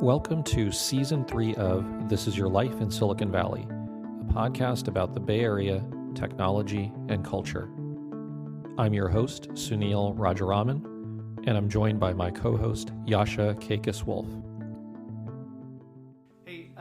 Welcome to Season 3 of This Is Your Life in Silicon Valley, a podcast about the Bay Area, technology, and culture. I'm your host, Sunil Rajaraman, and I'm joined by my co-host, Yasha Kakis-Wolf. Hey,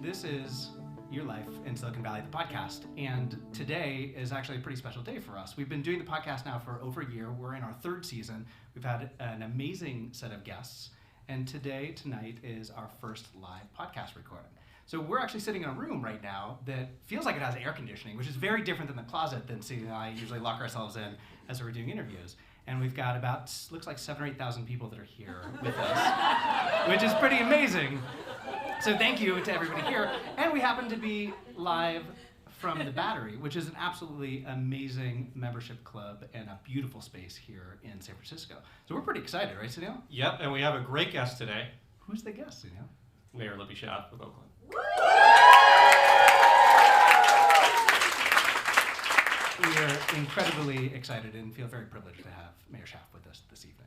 this is Your Life in Silicon Valley, the podcast, and today is actually a pretty special day for us. We've been doing the podcast now for over a year. We're in our third season. We've had an amazing set of guests. And tonight is our first live podcast recording. So we're actually sitting in a room right now that feels like it has air conditioning, which is very different than the closet that Steve and I usually lock ourselves in as we're doing interviews. And we've got about, looks like 7,000 or 8,000 people that are here with us, which is pretty amazing. So thank you to everybody here. And we happen to be live from the Battery, which is an absolutely amazing membership club and a beautiful space here in San Francisco. So we're pretty excited, right, Sunil? Yep, and we have a great guest today. Who's the guest, Sunil? Mayor Libby Schaaf of Oakland. We are incredibly excited and feel very privileged to have Mayor Schaaf with us this evening.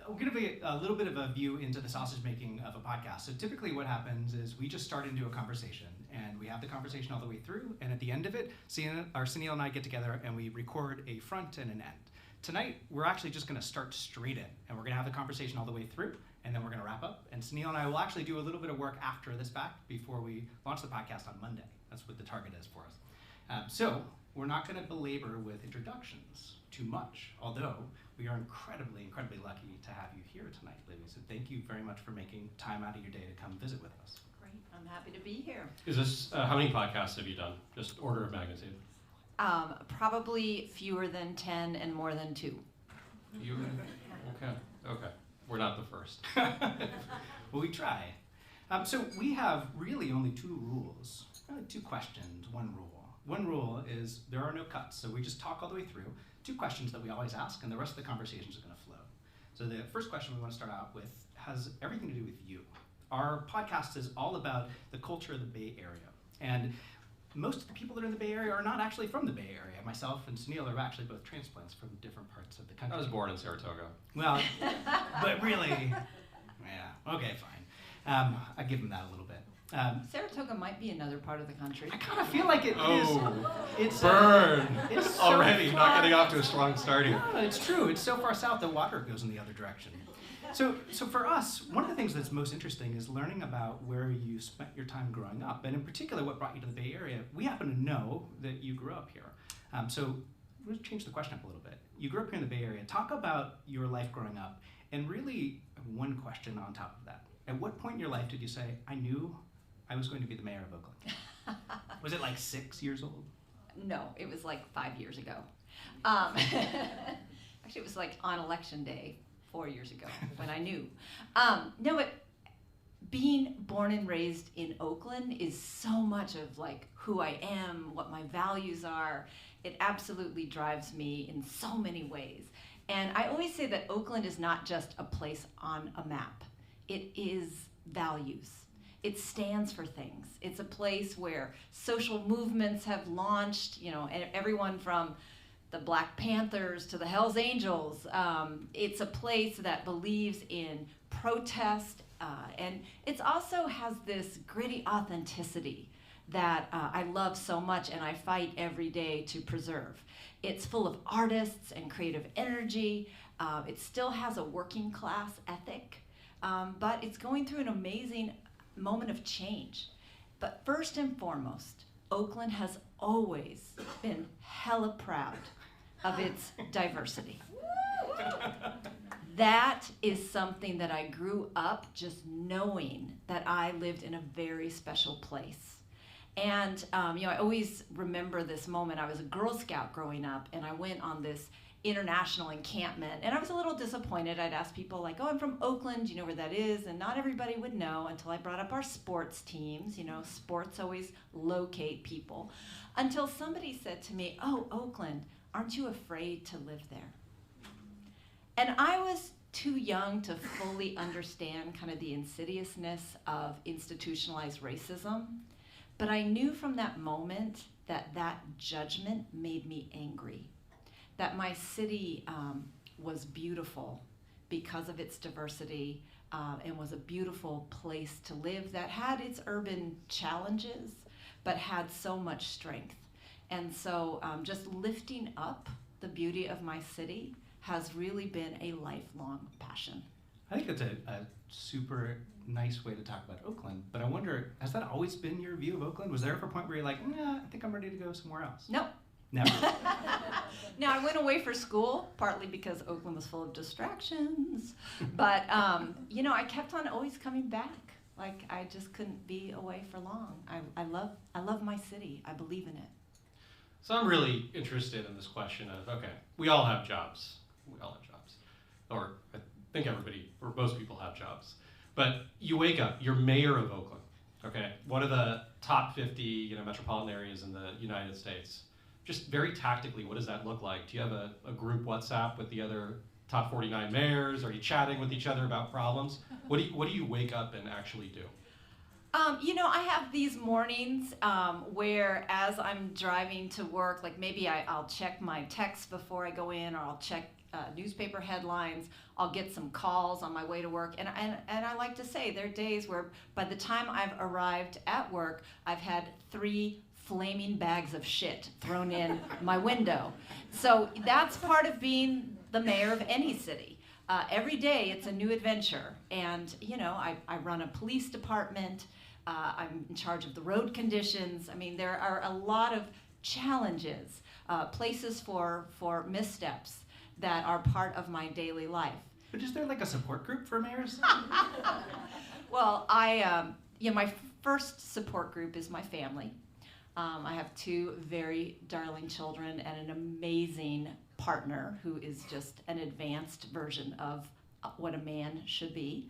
We're going to be a little bit of a view into the sausage making of a podcast. So typically what happens is we just start into a conversation and we have the conversation all the way through, and at the end of it, Sunil and I get together and we record a front and an end. Tonight, we're actually just going to start straight in, and we're going to have the conversation all the way through, and then we're going to wrap up. And Sunil and I will actually do a little bit of work after this fact before we launch the podcast on Monday. That's what the target is for us. So we're not going to belabor with introductions too much, although we are incredibly lucky to have you here tonight, Libby. So thank you very much for making time out of your day to come visit with us. Great, I'm happy to be here. Is this, how many podcasts have you done? Just order of magnitude. Probably fewer than 10 and more than 2. Okay. We're not the first. Well, we try. So we have really only 2 rules, 2 questions, 1 rule. One rule is there are no cuts, so we just talk all the way through. 2 questions that we always ask, and the rest of the conversations are going to flow. So the first question we want to start out with has everything to do with you. Our podcast is all about the culture of the Bay Area, and most of the people that are in the Bay Area are not actually from the Bay Area. Myself and Sunil are actually both transplants from different parts of the country. I was born in Saratoga. Well, but really, yeah, okay, fine. I give him that a little bit. Saratoga might be another part of the country. I kind of feel like it is. It's burn! It's so already, far, not getting off to a strong start here. No, it's true. It's so far south that water goes in the other direction. So for us, one of the things that's most interesting is learning about where you spent your time growing up, and in particular, what brought you to the Bay Area. We happen to know that you grew up here. So we'll change the question up a little bit. You grew up here in the Bay Area. Talk about your life growing up, and really one question on top of that. At what point in your life did you say, I knew I was going to be the mayor of Oakland? Was it like 6 years old? No, it was like 5 years ago. Actually, it was like on election day 4 years ago when I knew. Being born and raised in Oakland is so much of like who I am, what my values are. It absolutely drives me in so many ways. And I always say that Oakland is not just a place on a map. It is values. It stands for things. It's a place where social movements have launched, and everyone from the Black Panthers to the Hells Angels. It's a place that believes in protest, and it also has this gritty authenticity that I love so much and I fight every day to preserve. It's full of artists and creative energy. It still has a working class ethic, but it's going through an amazing moment of change. But first and foremost, Oakland has always been hella proud of its diversity. That is something that I grew up just knowing that I lived in a very special place. And I always remember this moment. I was a Girl Scout growing up, and I went on this international encampment, and I was a little disappointed. I'd ask people like, I'm from Oakland, do you know where that is? And not everybody would know until I brought up our sports teams. Sports always locate people. Until somebody said to me, Oakland, aren't you afraid to live there? And I was too young to fully understand kind of the insidiousness of institutionalized racism, but I knew from that moment that judgment made me angry. That my city was beautiful because of its diversity, and was a beautiful place to live that had its urban challenges, but had so much strength. And so just lifting up the beauty of my city has really been a lifelong passion. I think it's a super nice way to talk about Oakland, but I wonder, has that always been your view of Oakland? Was there ever a point where you're like, nah, I think I'm ready to go somewhere else? No. Never. Now, I went away for school, partly because Oakland was full of distractions, but, I kept on always coming back. Like, I just couldn't be away for long. I love my city. I believe in it. So I'm really interested in this question of, okay, we all have jobs. Or I think everybody, or most people have jobs. But you wake up, you're mayor of Oakland, okay? One of the top 50 metropolitan areas in the United States. Just very tactically, what does that look like? Do you have a group WhatsApp with the other top 49 mayors? Are you chatting with each other about problems? What do you wake up and actually do? I have these mornings where as I'm driving to work, like maybe I'll check my texts before I go in, or I'll check newspaper headlines. I'll get some calls on my way to work. And I like to say there are days where by the time I've arrived at work, I've had 3 flaming bags of shit thrown in my window. So that's part of being the mayor of any city. Every day it's a new adventure. And, I run a police department. I'm in charge of the road conditions. I mean, there are a lot of challenges, places for missteps that are part of my daily life. But is there like a support group for mayors? Well, my first support group is my family. I have 2 very darling children and an amazing partner who is just an advanced version of what a man should be.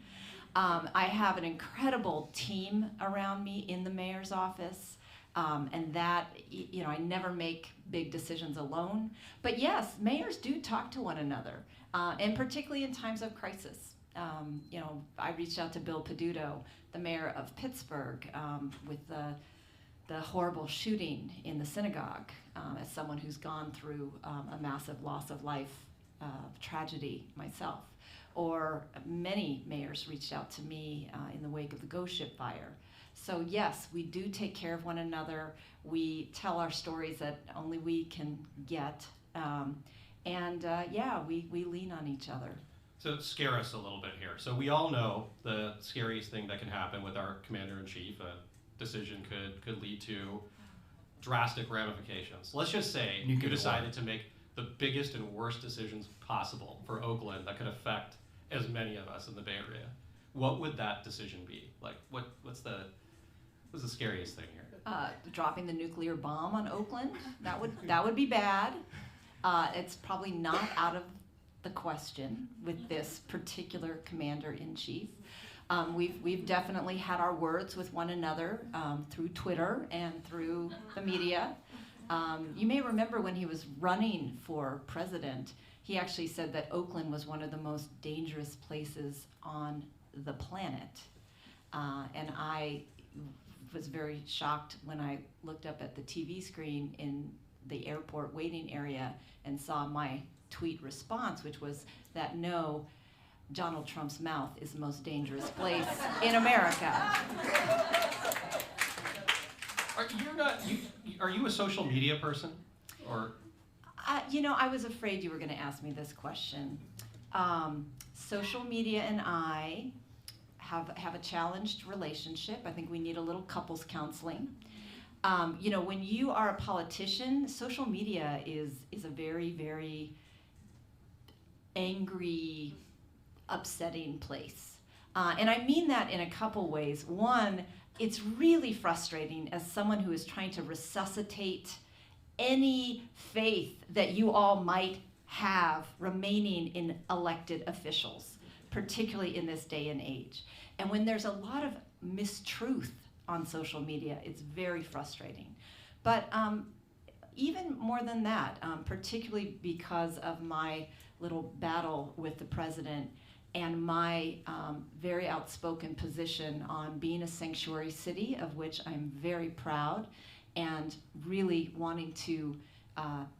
I have an incredible team around me in the mayor's office, and that, I never make big decisions alone. But yes, mayors do talk to one another, and particularly in times of crisis. I reached out to Bill Peduto, the mayor of Pittsburgh, with the horrible shooting in the synagogue, as someone who's gone through a massive loss of life tragedy myself. Or many mayors reached out to me in the wake of the Ghost Ship fire. So yes, we do take care of one another. We tell our stories that only we can get. We lean on each other. So scare us a little bit here. So we all know the scariest thing that can happen with our commander-in-chief. A decision could lead to drastic ramifications. Let's just say you decided to make the biggest and worst decisions possible for Oakland that could affect as many of us in the Bay Area. What would that decision be? Like, what's the scariest thing here? Dropping the nuclear bomb on Oakland. That would be bad. It's probably not out of the question with this particular commander-in-chief. We've definitely had our words with one another through Twitter and through the media. You may remember when he was running for president, he actually said that Oakland was one of the most dangerous places on the planet. And I was very shocked when I looked up at the TV screen in the airport waiting area and saw my tweet response, which was that no, Donald Trump's mouth is the most dangerous place in America. Are you a social media person, or? I was afraid you were going to ask me this question. Social media and I have a challenged relationship. I think we need a little couples counseling. When you are a politician, social media is a very, very angry, upsetting place. And I mean that in a couple ways. One, it's really frustrating as someone who is trying to resuscitate any faith that you all might have remaining in elected officials, particularly in this day and age. And when there's a lot of mistruth on social media, it's very frustrating. But even more than that, particularly because of my little battle with the president and my very outspoken position on being a sanctuary city, of which I'm very proud, and really wanting to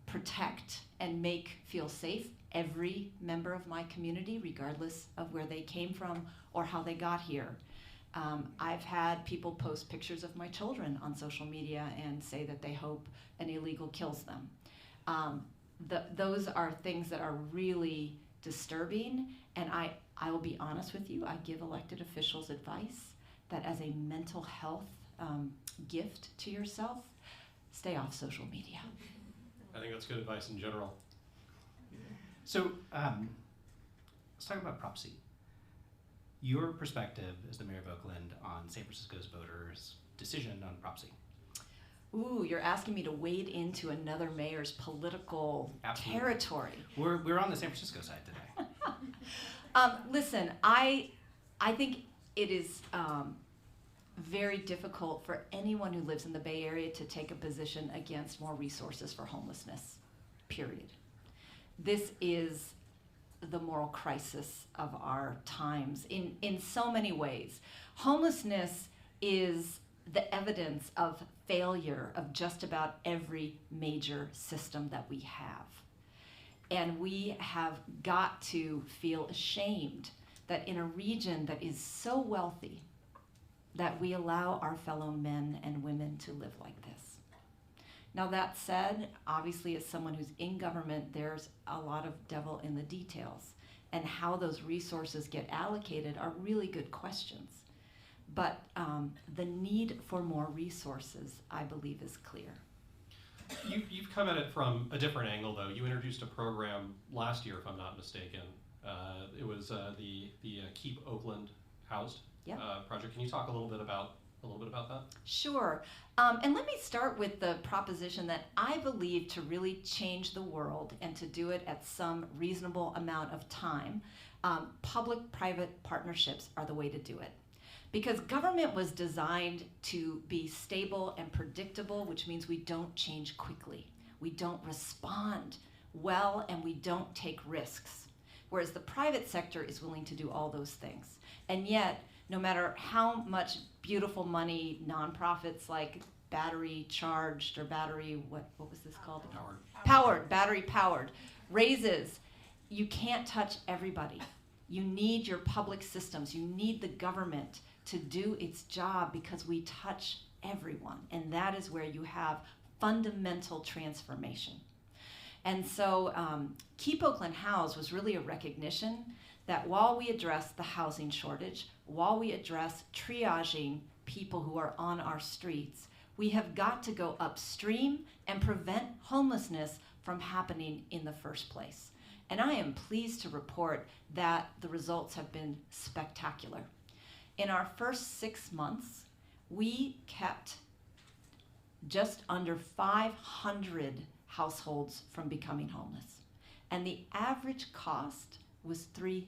protect and make feel safe every member of my community, regardless of where they came from or how they got here. I've had people post pictures of my children on social media and say that they hope an illegal kills them. Those are things that are really disturbing, and I will be honest with you, I give elected officials advice that as a mental health gift to yourself, stay off social media. I think that's good advice in general. So let's talk about Prop C. Your perspective as the mayor of Oakland on San Francisco's voters' decision on Prop C. Ooh, you're asking me to wade into another mayor's political Absolutely. territory. We're on the San Francisco side today. Listen, I think it is very difficult for anyone who lives in the Bay Area to take a position against more resources for homelessness, period. This is the moral crisis of our times in so many ways. Homelessness is the evidence of failure of just about every major system that we have. And we have got to feel ashamed that in a region that is so wealthy that we allow our fellow men and women to live like this. Now that said, obviously as someone who's in government, there's a lot of devil in the details, and how those resources get allocated are really good questions. But the need for more resources, I believe, is clear. You've come at it from a different angle, though. You introduced a program last year, if I'm not mistaken. It was the Keep Oakland Housed project. Can you talk a little bit about that? Sure. And let me start with the proposition that I believe to really change the world and to do it at some reasonable amount of time, public-private partnerships are the way to do it. Because government was designed to be stable and predictable, which means we don't change quickly. We don't respond well, and we don't take risks. Whereas the private sector is willing to do all those things. And yet, no matter how much beautiful money nonprofits like Battery Charged or Battery, what was this called? Battery Powered, raises, you can't touch everybody. You need your public systems. You need the government to do its job because we touch everyone. And that is where you have fundamental transformation. And so Keep Oakland Housed was really a recognition that while we address the housing shortage, while we address triaging people who are on our streets, we have got to go upstream and prevent homelessness from happening in the first place. And I am pleased to report that the results have been spectacular. In our first 6 months, we kept just under 500 households from becoming homeless. And the average cost was $3,000.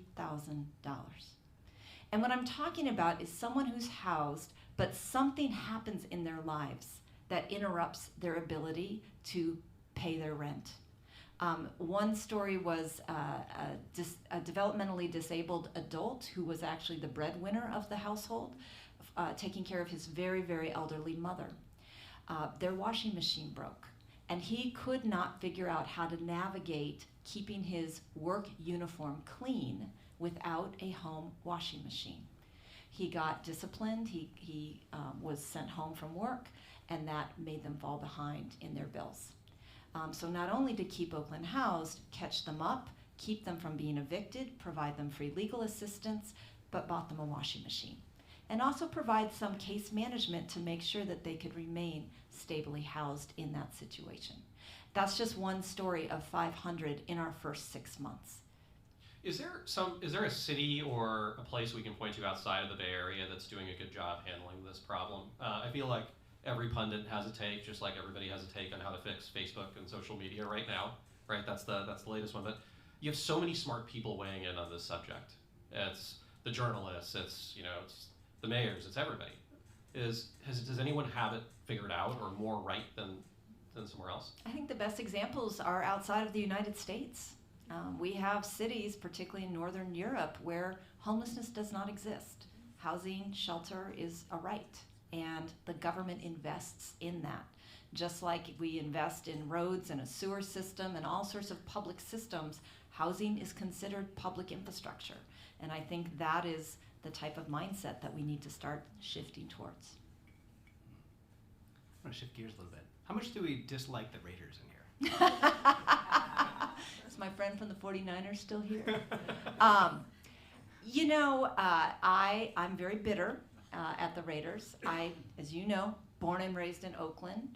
And what I'm talking about is someone who's housed, but something happens in their lives that interrupts their ability to pay their rent. One story was a developmentally disabled adult who was actually the breadwinner of the household, taking care of his very, very elderly mother. Their washing machine broke, and he could not figure out how to navigate keeping his work uniform clean without a home washing machine. He got disciplined, he was sent home from work, and that made them fall behind in their bills. So not only did Keep Oakland Housed catch them up, keep them from being evicted, provide them free legal assistance, but bought them a washing machine. And also provide some case management to make sure that they could remain stably housed in that situation. That's just one story of 500 in our first 6 months. Is there a city or a place we can point to outside of the Bay Area that's doing a good job handling this problem? I feel like every pundit has a take, just like everybody has a take on how to fix Facebook and social media right now, right? That's the latest one. But you have so many smart people weighing in on this subject. It's the journalists, it's the mayors, it's everybody. Does anyone have it figured out or more right than somewhere else? I think the best examples are outside of the United States. We have cities, particularly in Northern Europe, where homelessness does not exist. Housing, shelter is a right, and the government invests in that. Just like we invest in roads and a sewer system and all sorts of public systems, housing is considered public infrastructure. And I think that is the type of mindset that we need to start shifting towards. I'm going to shift gears a little bit. How much do we dislike the Raiders in here? Is my friend from the 49ers still here? I'm very bitter at the Raiders. As you know, born and raised in Oakland,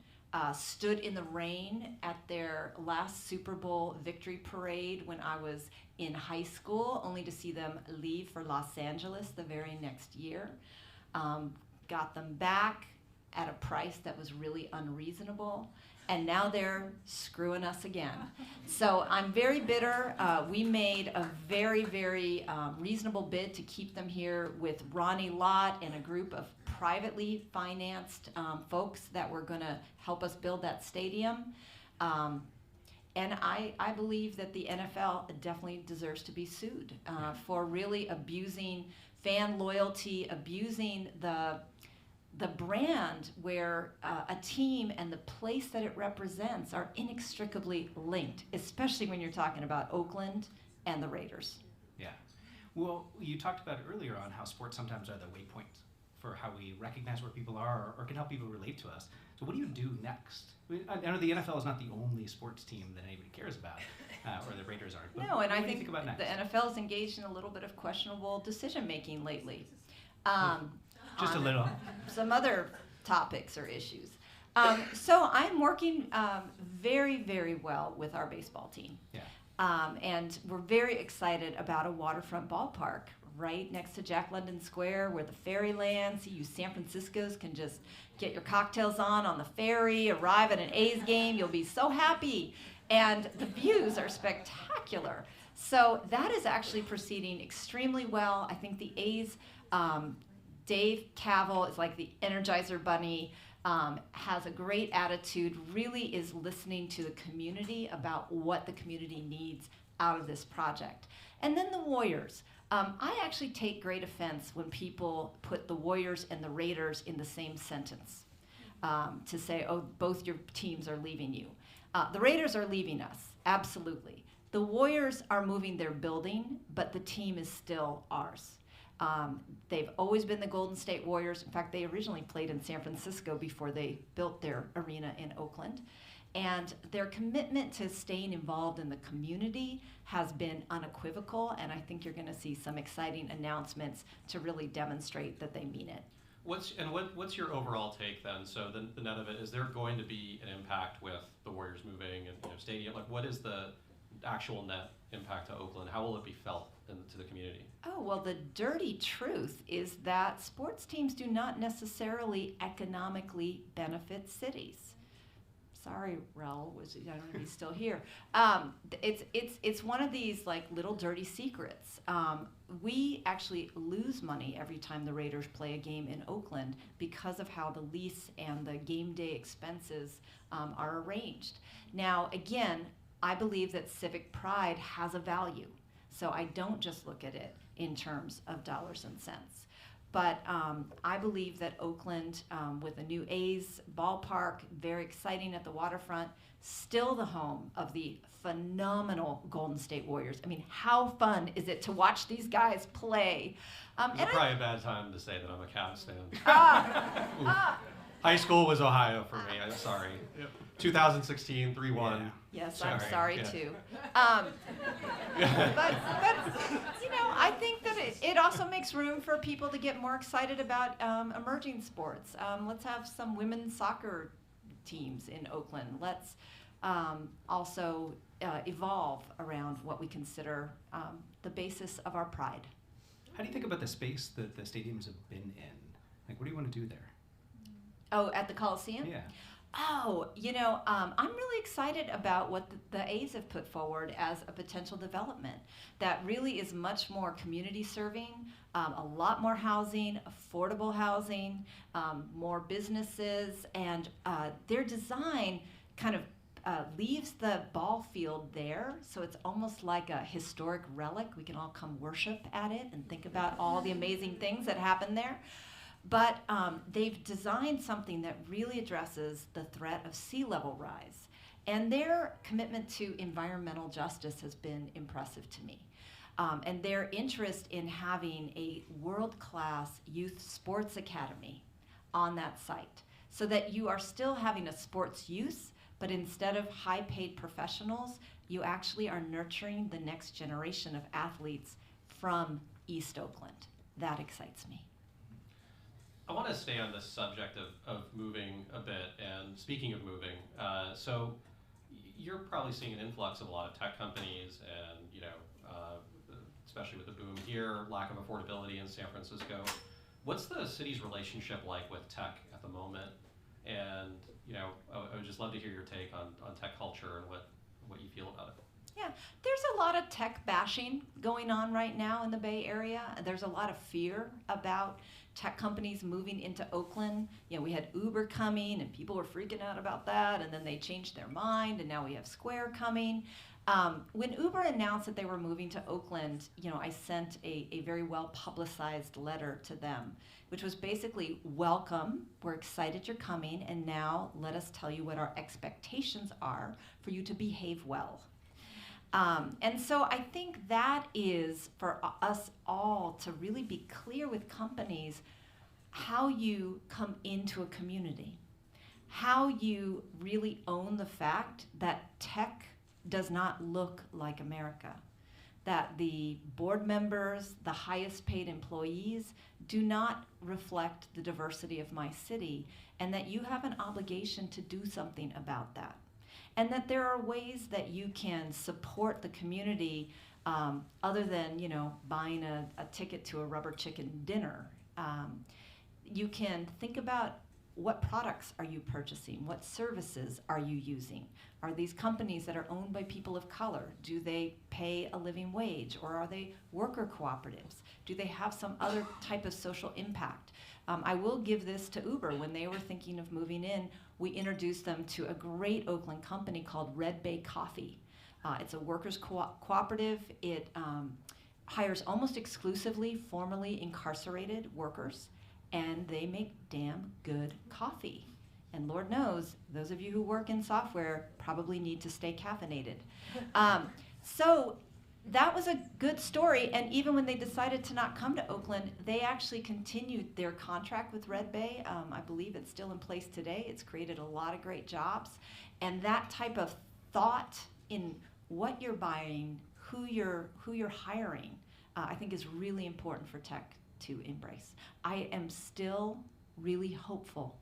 stood in the rain at their last Super Bowl victory parade when I was in high school, only to see them leave for Los Angeles the very next year. Got them back at a price that was really unreasonable, and now they're screwing us again. So I'm very bitter. We made a very, very reasonable bid to keep them here with Ronnie Lott and a group of privately financed folks that were going to help us build that stadium. And I believe that the NFL definitely deserves to be sued for really abusing fan loyalty, abusing the brand where a team and the place that it represents are inextricably linked, especially when you're talking about Oakland and the Raiders. Yeah. Well, you talked about earlier on how sports sometimes are the waypoint for how we recognize where people are or can help people relate to us. So what do you do next? I know the NFL is not the only sports team that anybody cares about, or the Raiders aren't. But no, and I what do you think about next? the NFL is engaged in a little bit of questionable decision-making lately. Just a little. Some other topics or issues. So I'm working very, very well with our baseball team. Yeah. And we're very excited about a waterfront ballpark right next to Jack London Square where the ferry lands. You San Franciscans can just get your cocktails on the ferry, arrive at an A's game. You'll be so happy. And the views are spectacular. So that is actually proceeding extremely well. I think the A's, Dave Cavell is like the Energizer Bunny, has a great attitude, really is listening to the community about what the community needs out of this project. And then the Warriors. I actually take great offense when people put the Warriors and the Raiders in the same sentence to say, oh, both your teams are leaving you. The Raiders are leaving us, absolutely. The Warriors are moving their building, but the team is still ours. They've always been the Golden State Warriors. In fact, they originally played in San Francisco before they built their arena in Oakland. And their commitment to staying involved in the community has been unequivocal, and I think you're going to see some exciting announcements to really demonstrate that they mean it. What's your overall take then? So the net of it, is there going to be an impact with the Warriors moving and stadium? Like, what is the actual net impact to Oakland? How will it be felt to the community? Oh, well, the dirty truth is that sports teams do not necessarily economically benefit cities. Sorry, Raul, I don't know if he's still here. It's one of these like little dirty secrets. We actually lose money every time the Raiders play a game in Oakland because of how the lease and the game day expenses are arranged. Now, again, I believe that civic pride has a value. So I don't just look at it in terms of dollars and cents. But I believe that Oakland, with a new A's ballpark, very exciting at the waterfront, still the home of the phenomenal Golden State Warriors. I mean, how fun is it to watch these guys play? It's probably a bad time to say that I'm a Cavs fan. High school was Ohio for me. I'm sorry. Yep. 2016, 3-1. Yeah. Yes, I'm sorry too. But I think that it also makes room for people to get more excited about emerging sports. Let's have some women's soccer teams in Oakland. Let's also evolve around what we consider the basis of our pride. How do you think about the space that the stadiums have been in? Like, what do you want to do there? Oh, at the Coliseum? Yeah. Oh, I'm really excited about what the A's have put forward as a potential development that really is much more community serving, a lot more housing, affordable housing, more businesses, and their design kind of leaves the ball field there, so it's almost like a historic relic. We can all come worship at it and think about all the amazing things that happen there. But they've designed something that really addresses the threat of sea level rise. And their commitment to environmental justice has been impressive to me. And their interest in having a world-class youth sports academy on that site, so that you are still having a sports use, but instead of high-paid professionals, you actually are nurturing the next generation of athletes from East Oakland. That excites me. I want to stay on this subject of moving a bit, and speaking of moving, so you're probably seeing an influx of a lot of tech companies, and especially with the boom here, lack of affordability in San Francisco. What's the city's relationship like with tech at the moment? And I would just love to hear your take on tech culture and what you feel about it. Yeah, there's a lot of tech bashing going on right now in the Bay Area. There's a lot of fear about tech companies moving into Oakland. We had Uber coming and people were freaking out about that, and then they changed their mind, and now we have Square coming. When Uber announced that they were moving to Oakland, I sent a very well publicized letter to them, which was basically, welcome, we're excited you're coming, and now let us tell you what our expectations are for you to behave well. And so I think that is for us all to really be clear with companies how you come into a community, how you really own the fact that tech does not look like America, that the board members, the highest paid employees do not reflect the diversity of my city, and that you have an obligation to do something about that. And that there are ways that you can support the community other than, buying a ticket to a rubber chicken dinner. You can think about what products are you purchasing? What services are you using? Are these companies that are owned by people of color? Do they pay a living wage, or are they worker cooperatives? Do they have some other type of social impact? I will give this to Uber. When they were thinking of moving in, we introduced them to a great Oakland company called Red Bay Coffee. It's a workers cooperative. It hires almost exclusively formerly incarcerated workers, and they make damn good coffee. And Lord knows, those of you who work in software probably need to stay caffeinated. So that was a good story, and even when they decided to not come to Oakland, they actually continued their contract with Red Bay. I believe it's still in place today. It's created a lot of great jobs, and that type of thought in what you're buying, who you're hiring, I think is really important for tech to embrace. I am still really hopeful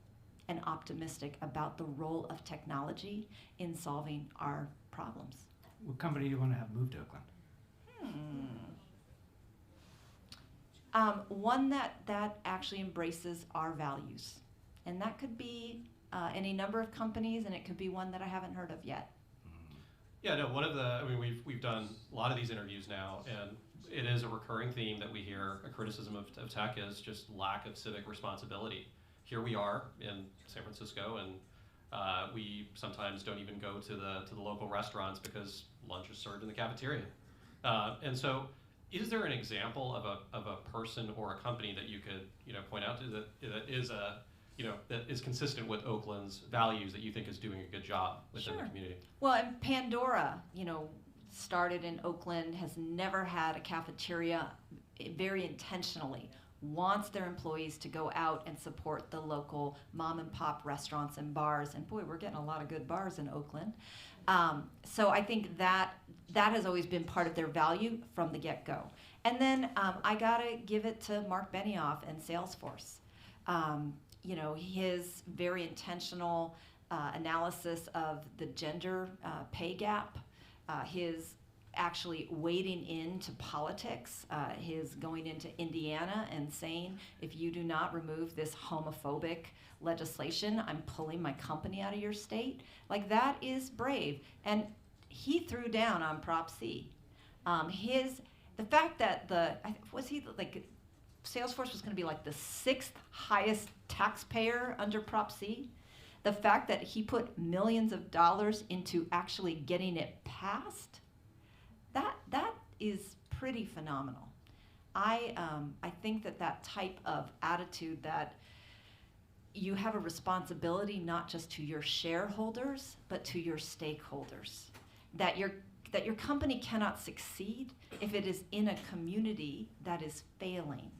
and optimistic about the role of technology in solving our problems. What company do you want to have moved to Oakland? One that actually embraces our values. And that could be any number of companies, and it could be one that I haven't heard of yet. Yeah, no, we've done a lot of these interviews now, and it is a recurring theme that we hear. A criticism of tech is just lack of civic responsibility. Here we are in San Francisco, and we sometimes don't even go to the local restaurants because lunch is served in the cafeteria. And so, is there an example of a person or a company that you could point out to that is consistent with Oakland's values that you think is doing a good job within the community? Well, and Pandora, started in Oakland, has never had a cafeteria, very intentionally wants their employees to go out and support the local mom and pop restaurants and bars. And boy, we're getting a lot of good bars in Oakland. So I think that has always been part of their value from the get-go. And then I gotta give it to Mark Benioff and Salesforce. His very intentional analysis of the gender pay gap, his actually wading into politics, his going into Indiana and saying, if you do not remove this homophobic legislation, I'm pulling my company out of your state. Like, that is brave. And he threw down on Prop C. The fact that Salesforce was going to be like the 6th highest taxpayer under Prop C, the fact that he put millions of dollars into actually getting it passed, that is pretty phenomenal. I think that type of attitude, that you have a responsibility not just to your shareholders, but to your stakeholders. That your company cannot succeed if it is in a community that is failing.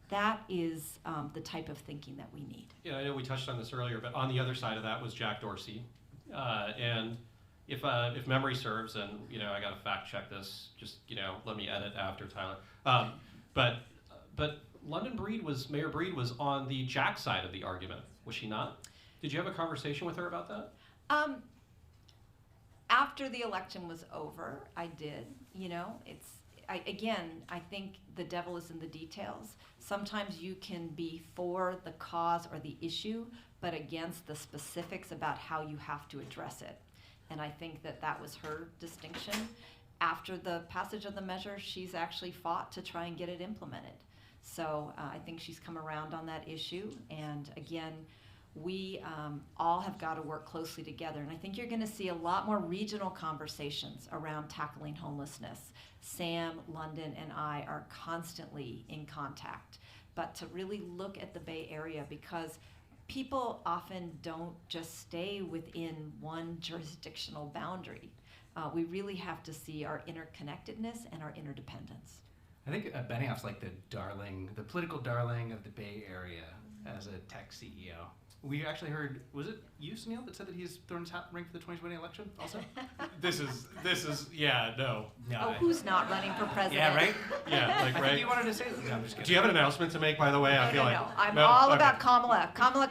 That is the type of thinking that we need. Yeah, I know we touched on this earlier, but on the other side of that was Jack Dorsey. And if memory serves, and I got to fact check this, just let me edit after Tyler. But Mayor Breed was on the Jack side of the argument, was she not? Did you have a conversation with her about that? After the election was over, I did. I think the devil is in the details. Sometimes you can be for the cause or the issue, but against the specifics about how you have to address it. And I think that was her distinction. After the passage of the measure, she's actually fought to try and get it implemented. So I think she's come around on that issue. And again, we all have got to work closely together. And I think you're going to see a lot more regional conversations around tackling homelessness. Sam, London, and I are constantly in contact. But to really look at the Bay Area, because people often don't just stay within one jurisdictional boundary. We really have to see our interconnectedness and our interdependence. I think Benioff's like the political darling of the Bay Area as a tech CEO. We actually heard, was it you, Sunil, that said that he's thrown his hat in the ring for the 2020 election also? This is no. Who's not running for president? Yeah, right? Yeah, like, I right. think you wanted to say that. No, I'm just kidding. Do you have an announcement to make, by the way? No. I'm all about Kamala. Kamala.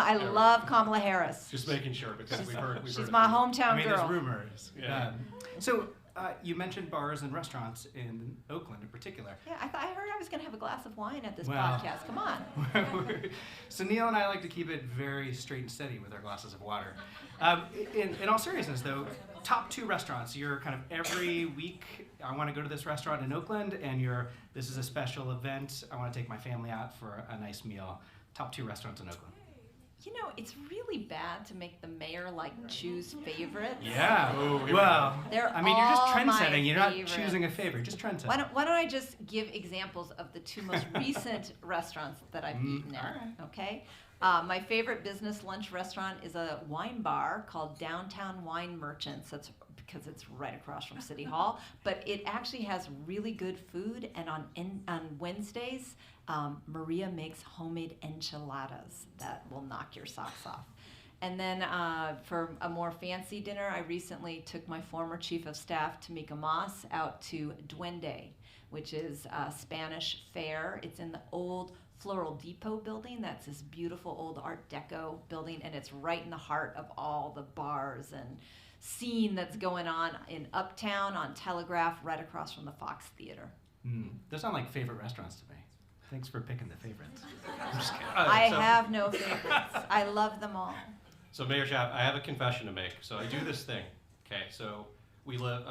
I love Kamala Harris. Just making sure, because we've heard. She's my hometown girl. There's rumors. Yeah. So you mentioned bars and restaurants in Oakland in particular. Yeah, I heard I was going to have a glass of wine at this podcast. Come on. So Neil and I like to keep it very straight and steady with our glasses of water. In all seriousness, though, top 2 restaurants. You're kind of every week, I want to go to this restaurant in Oakland, and this is a special event. I want to take my family out for a nice meal. Top 2 restaurants in Oakland. It's really bad to make the mayor choose favorites. Yeah. Oh, well, they're you're just all trend my setting. You're not favorites. choosing a favorite. Just trend setting. Why don't I just give examples of the 2 most recent restaurants that I've eaten at? Right. Okay. My favorite business lunch restaurant is a wine bar called Downtown Wine Merchants. That's because it's right across from City Hall. But it actually has really good food. And on Wednesdays, Maria makes homemade enchiladas that will knock your socks off. And then for a more fancy dinner, I recently took my former chief of staff, Tamika Moss, out to Duende, which is a Spanish fare. It's in the old Floral Depot building. That's this beautiful old Art Deco building, and it's right in the heart of all the bars and scene that's going on in Uptown, on Telegraph, right across from the Fox Theater. Those sound like favorite restaurants to me. Thanks for picking the favorites. I'm just kidding. I have no favorites. I love them all. So Mayor Schaaf, I have a confession to make. So I do this thing. Okay, so we live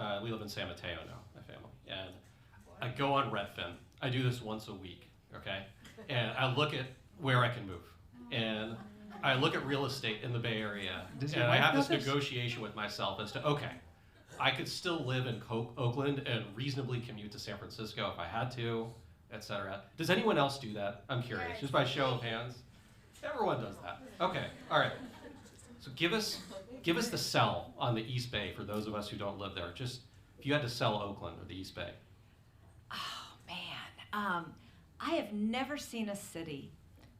in San Mateo now, my family, and I go on Redfin. I do this once a week. Okay, and I look at where I can move, and I look at real estate in the Bay Area, and I have this negotiation with myself as to, okay, I could still live in Oakland and reasonably commute to San Francisco if I had to, etc. Does anyone else do that? I'm curious, just by show of hands. Everyone does that. Okay, all right. So give us the sell on the East Bay for those of us who don't live there. Just if you had to sell Oakland or the East Bay. Oh man, I have never seen a city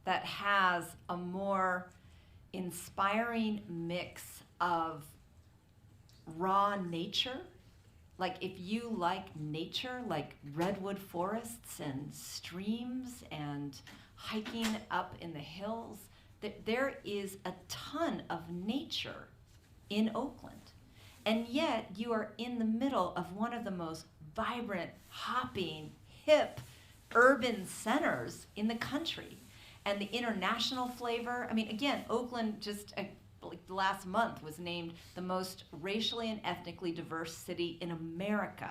that has a more inspiring mix of raw nature. Like if you like nature, like redwood forests and streams and hiking up in the hills, there is a ton of nature in Oakland. And yet you are in the middle of one of the most vibrant, hopping, hip, urban centers in the country. And the international flavor, I mean, again, Oakland just like last month was named the most racially and ethnically diverse city in America.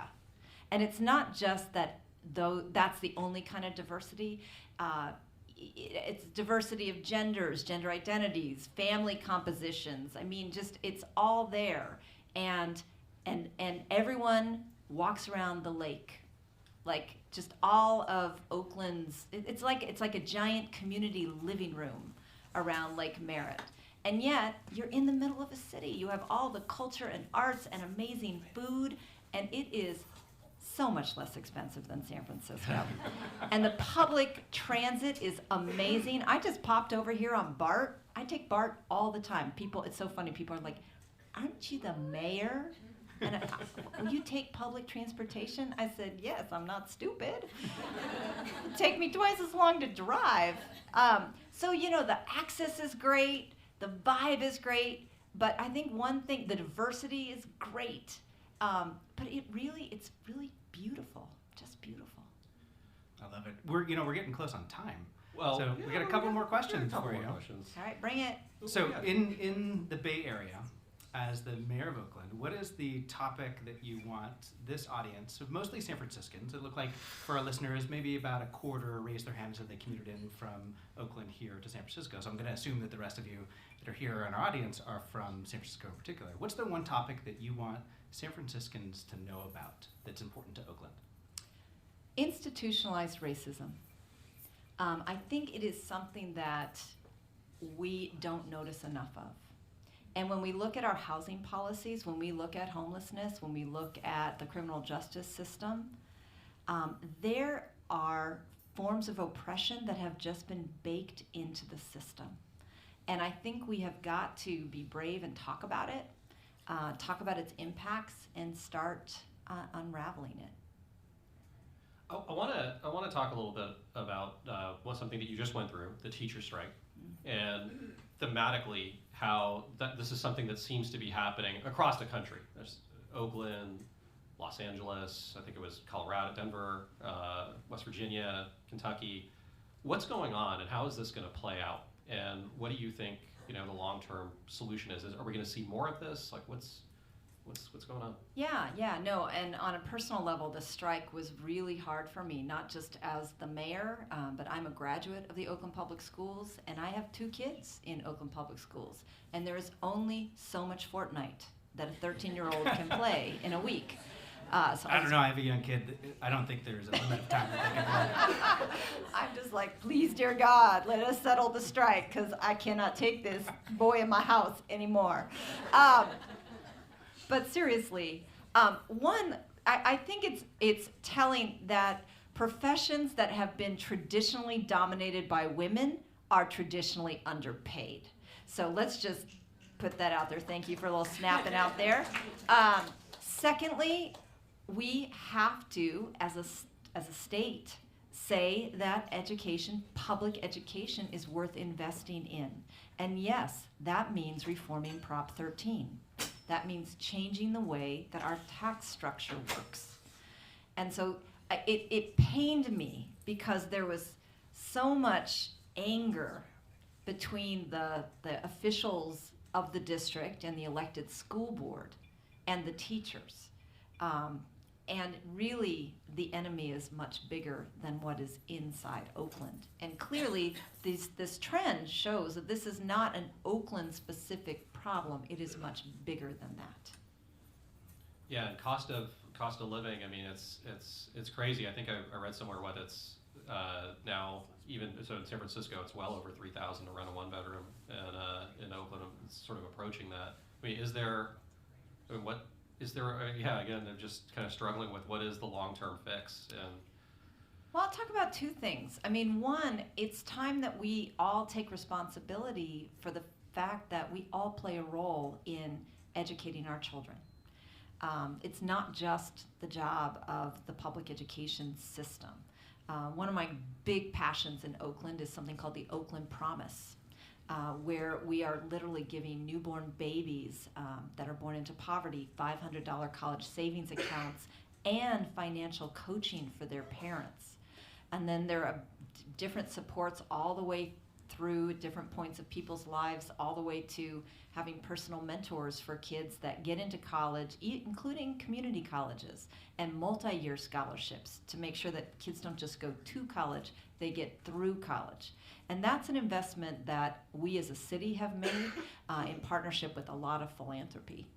And it's not just that, though that's the only kind of diversity. It's diversity of genders, gender identities, family compositions. I mean, just it's all there. And everyone walks around the lake like just all of Oakland's, it's like a giant community living room around Lake Merritt. And yet, you're in the middle of a city. You have all the culture and arts and amazing food, and it is so much less expensive than San Francisco. And the public transit is amazing. I just popped over here on BART. I take BART all the time. People, it's so funny. People are like, aren't you the mayor? And will you take public transportation? I said, yes, I'm not stupid. It'd take me twice as long to drive. So, the access is great. The vibe is great. But I think one thing, the diversity is great. But it's really beautiful, just beautiful. I love it. We're getting close on time. Well, so we got a couple more questions for you. All right, bring it. So in the Bay Area, as the mayor of Oakland, what is the topic that you want this audience, mostly San Franciscans, it looked like for our listeners, maybe about a quarter raised their hands as they commuted in from Oakland here to San Francisco. So I'm going to assume that the rest of you that are here in our audience are from San Francisco in particular. What's the one topic that you want San Franciscans to know about that's important to Oakland? Institutionalized racism. I think it is something that we don't notice enough of. And when we look at our housing policies, when we look at homelessness, when we look at the criminal justice system, there are forms of oppression that have just been baked into the system. And I think we have got to be brave and talk about it, talk about its impacts, and start unraveling it. I want to talk a little bit about something that you just went through, the teacher strike, and thematically how this is something that seems to be happening across the country. There's Oakland, Los Angeles, I think it was Colorado, Denver, West Virginia, Kentucky. What's going on, and how is this going to play out? And what do you think the long-term solution is? Are we going to see more of this? Like what's going on? No, and on a personal level, the strike was really hard for me, not just as the mayor, but I'm a graduate of the Oakland Public Schools, and I have 2 kids in Oakland Public Schools, and there is only so much Fortnite that a 13-year-old can play in a week. So I don't know, I have a young kid. I don't think there's a limit of time that they can play. I'm just like, please, dear God, let us settle the strike, because I cannot take this boy in my house anymore. But seriously, I think it's telling that professions that have been traditionally dominated by women are traditionally underpaid. So let's just put that out there. Thank you for a little snapping out there. Secondly, we have to, as a state, say that public education is worth investing in. And yes, that means reforming Prop 13. That means changing the way that our tax structure works. And so it pained me because there was so much anger between the officials of the district and the elected school board and the teachers. And really, the enemy is much bigger than what is inside Oakland. And clearly, this trend shows that this is not an Oakland-specific problem. It is much bigger than that. Yeah, and cost of living. I mean, it's crazy. I think I read somewhere what it's now even so in San Francisco, it's well over $3,000 to rent a 1-bedroom, and in Oakland, it's sort of approaching that. I mean, again, they're just kind of struggling with what is the long-term fix. And well, I'll talk about 2 things. I mean, one, it's time that we all take responsibility for the fact that we all play a role in educating our children. It's not just the job of the public education system. One of my big passions in Oakland is something called the Oakland Promise. Where we are literally giving newborn babies that are born into poverty $500 college savings accounts and financial coaching for their parents. And then there are different supports all the way through different points of people's lives, all the way to having personal mentors for kids that get into college, including community colleges, and multi-year scholarships to make sure that kids don't just go to college, they get through college. And that's an investment that we as a city have made in partnership with a lot of philanthropy.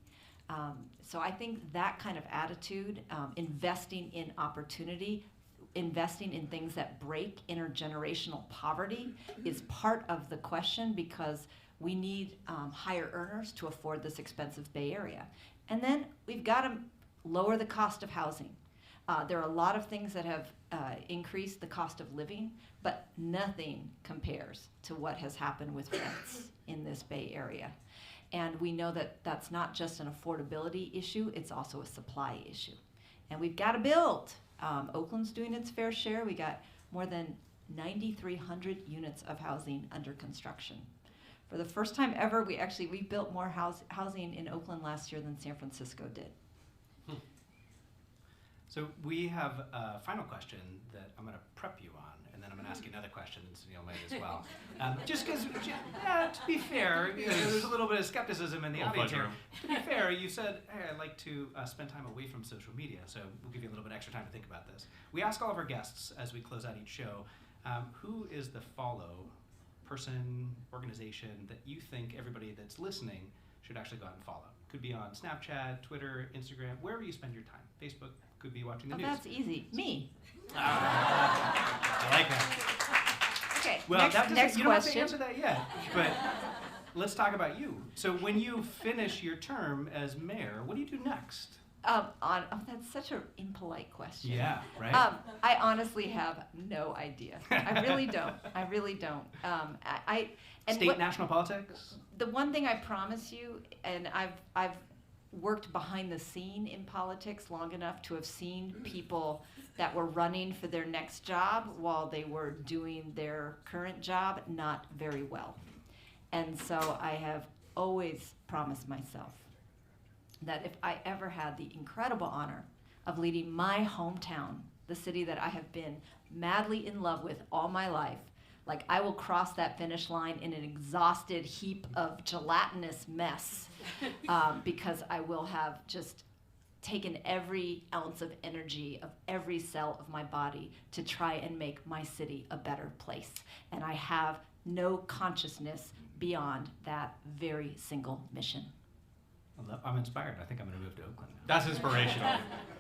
So I think that kind of attitude, investing in opportunity investing in things that break intergenerational poverty is part of the question, because we need higher earners to afford this expensive Bay Area. And then we've got to lower the cost of housing. There are a lot of things that have increased the cost of living, but nothing compares to what has happened with rents in this Bay Area. And we know that that's not just an affordability issue, it's also a supply issue. And we've got to build. Oakland's doing its fair share. We got more than 9,300 units of housing under construction. For the first time ever, we built more housing in Oakland last year than San Francisco did. So we have a final question that I'm going to prep you on, and then I'm going to ask you another question, and Sunil might as well. Just because, to be fair, there's a little bit of skepticism in the audience here. To be fair, you said, hey, I'd like to spend time away from social media, so we'll give you a little bit extra time to think about this. We ask all of our guests as we close out each show, who is the follow person, organization that you think everybody that's listening should actually go out and follow? Could be on Snapchat, Twitter, Instagram, wherever you spend your time. Facebook, could be watching the news. That's easy. Me. I like that. Okay. Well, next you don't have to question. answer that yet, but let's talk about you. So when you finish your term as mayor, what do you do next? That's such an impolite question. Yeah, right? I honestly have no idea. I really don't. State, national politics? The one thing I promise you, and I've worked behind the scene in politics long enough to have seen people that were running for their next job while they were doing their current job not very well. And so I have always promised myself that if I ever had the incredible honor of leading my hometown, the city that I have been madly in love with all my life, like I will cross that finish line in an exhausted heap of gelatinous mess because I will have just taken every ounce of energy of every cell of my body to try and make my city a better place. And I have no consciousness beyond that very single mission. I'm inspired. I think I'm going to move to Oakland now. That's inspirational.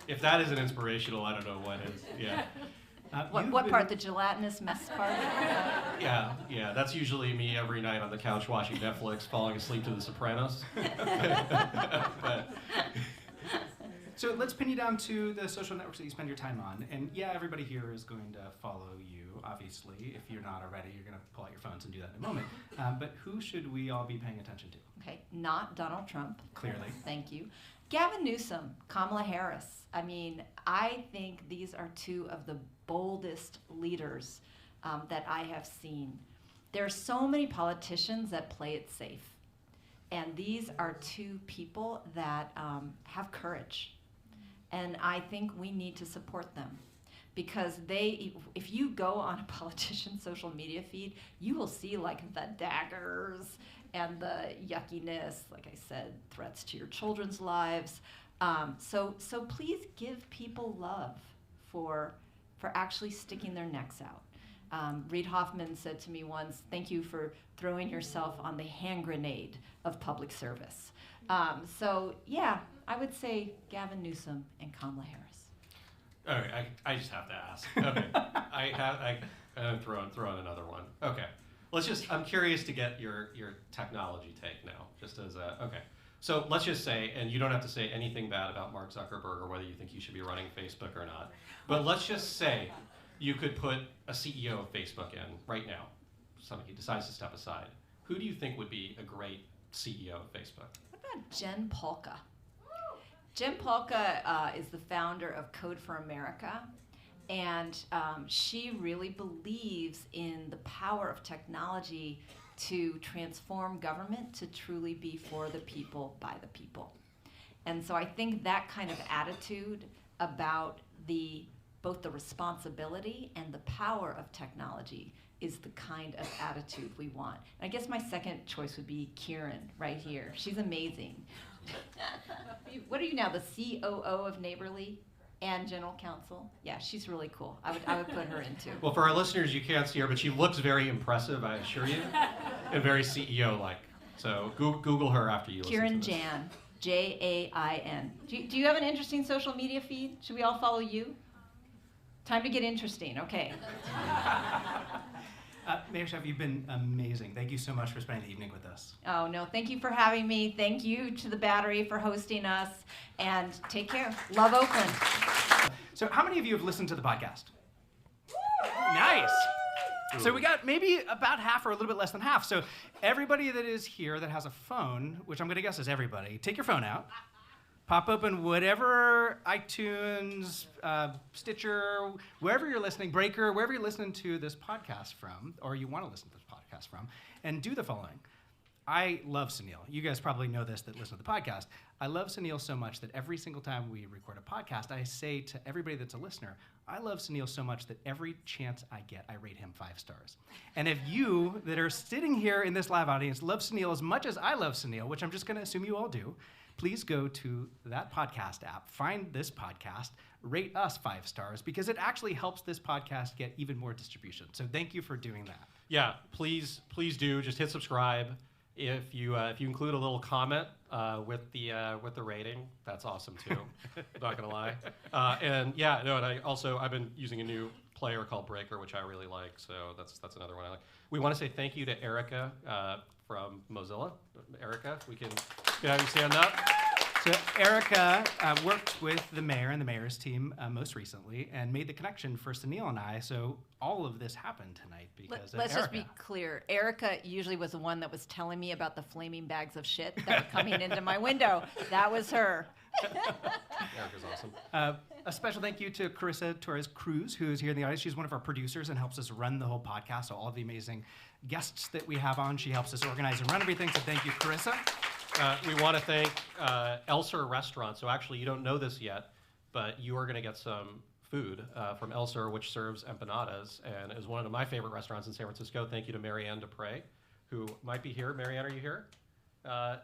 If that isn't inspirational, I don't know what is. Yeah. What part? The gelatinous mess part? Yeah. That's usually me every night on the couch watching Netflix, falling asleep to The Sopranos. So let's pin you down to the social networks that you spend your time on. And yeah, everybody here is going to follow you, obviously. If you're not already, you're going to pull out your phones and do that in a moment. But who should we all be paying attention to? Okay, not Donald Trump. Clearly. Thank you. Gavin Newsom, Kamala Harris. I mean, I think these are two of the boldest leaders that I have seen. There are so many politicians that play it safe. And these are two people that have courage. And I think we need to support them. Because if you go on a politician's social media feed, you will see like the daggers and the yuckiness, like I said, threats to your children's lives. So please give people love for actually sticking their necks out. Reid Hoffman said to me once, "Thank you for throwing yourself on the hand grenade of public service." So yeah, I would say Gavin Newsom and Kamala Harris. All right, I just have to ask. Okay, I'm throwing another one. Okay, I'm curious to get your technology take now, just as okay. So let's just say, and you don't have to say anything bad about Mark Zuckerberg or whether you think you should be running Facebook or not, but let's just say you could put a CEO of Facebook in right now. Somebody decides to step aside. Who do you think would be a great CEO of Facebook? What about Jen Pahlka? Jen Pahlka is the founder of Code for America, and she really believes in the power of technology to transform government to truly be for the people, by the people. And so I think that kind of attitude about both the responsibility and the power of technology is the kind of attitude we want. And I guess my second choice would be Kieran right here. She's amazing. What are you now, the COO of Neighborly and General Counsel? Yeah, she's really cool. I would put her in too. Well, for our listeners, you can't see her, but she looks very impressive, I assure you, and very CEO-like. So Google her after you listen to this. Kieran Jan, Jain. Do you have an interesting social media feed? Should we all follow you? Time to get interesting. Okay. Mayor Schaaf, you've been amazing. Thank you so much for spending the evening with us. Oh, no, thank you for having me. Thank you to the Battery for hosting us. And take care. Love Oakland. So how many of you have listened to the podcast? Nice. So we got maybe about half or a little bit less than half. So everybody that is here that has a phone, which I'm going to guess is everybody, take your phone out. Pop open whatever iTunes, Stitcher, wherever you're listening, Breaker, wherever you're listening to this podcast from, or you want to listen to this podcast from, and do the following. I love Sunil. You guys probably know this that listen to the podcast. I love Sunil so much that every single time we record a podcast, I say to everybody that's a listener, I love Sunil so much that every chance I get, I rate him 5 stars. And if you that are sitting here in this live audience love Sunil as much as I love Sunil, which I'm just going to assume you all do, please go to that podcast app, find this podcast, rate us 5 stars, because it actually helps this podcast get even more distribution. So thank you for doing that. Yeah, please do. Just hit subscribe. If you include a little comment with the rating, that's awesome too. Not gonna lie. And I've been using a new player called Breaker, which I really like. So that's another one I like. We want to say thank you to Erica from Mozilla. Erica, we can have you stand up. So Erica worked with the mayor and the mayor's team most recently and made the connection for Sunil and I. So all of this happened tonight because of Let's Erica. just be clear. Erica usually was the one that was telling me about the flaming bags of shit that were coming into my window. That was her. Erica's awesome. A special thank you to Carissa Torres-Cruz, who is here in the audience. She's one of our producers and helps us run the whole podcast. So all of the amazing guests that we have on, she helps us organize and run everything. So thank you, Carissa. We want to thank Elser Restaurant. So actually, you don't know this yet, but you are going to get some food from Elser, which serves empanadas and is one of my favorite restaurants in San Francisco. Thank you to Marianne Dupre, who might be here. Marianne, are you here?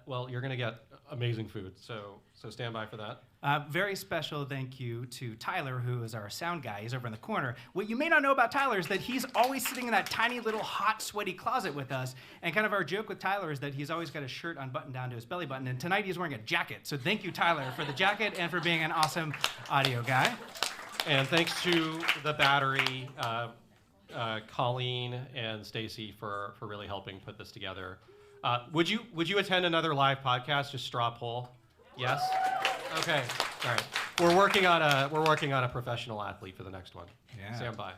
Well, you're going to get amazing food, so stand by for that. Very special thank you to Tyler, who is our sound guy. He's over in the corner. What you may not know about Tyler is that he's always sitting in that tiny little hot, sweaty closet with us. And kind of our joke with Tyler is that he's always got a shirt unbuttoned down to his belly button. And tonight he's wearing a jacket. So thank you, Tyler, for the jacket and for being an awesome audio guy. And thanks to the Battery, Colleen and Stacy for really helping put this together. Would you attend another live podcast? Just straw poll. Yes. Okay. All right. We're working on a professional athlete for the next one. Yeah. Stand by.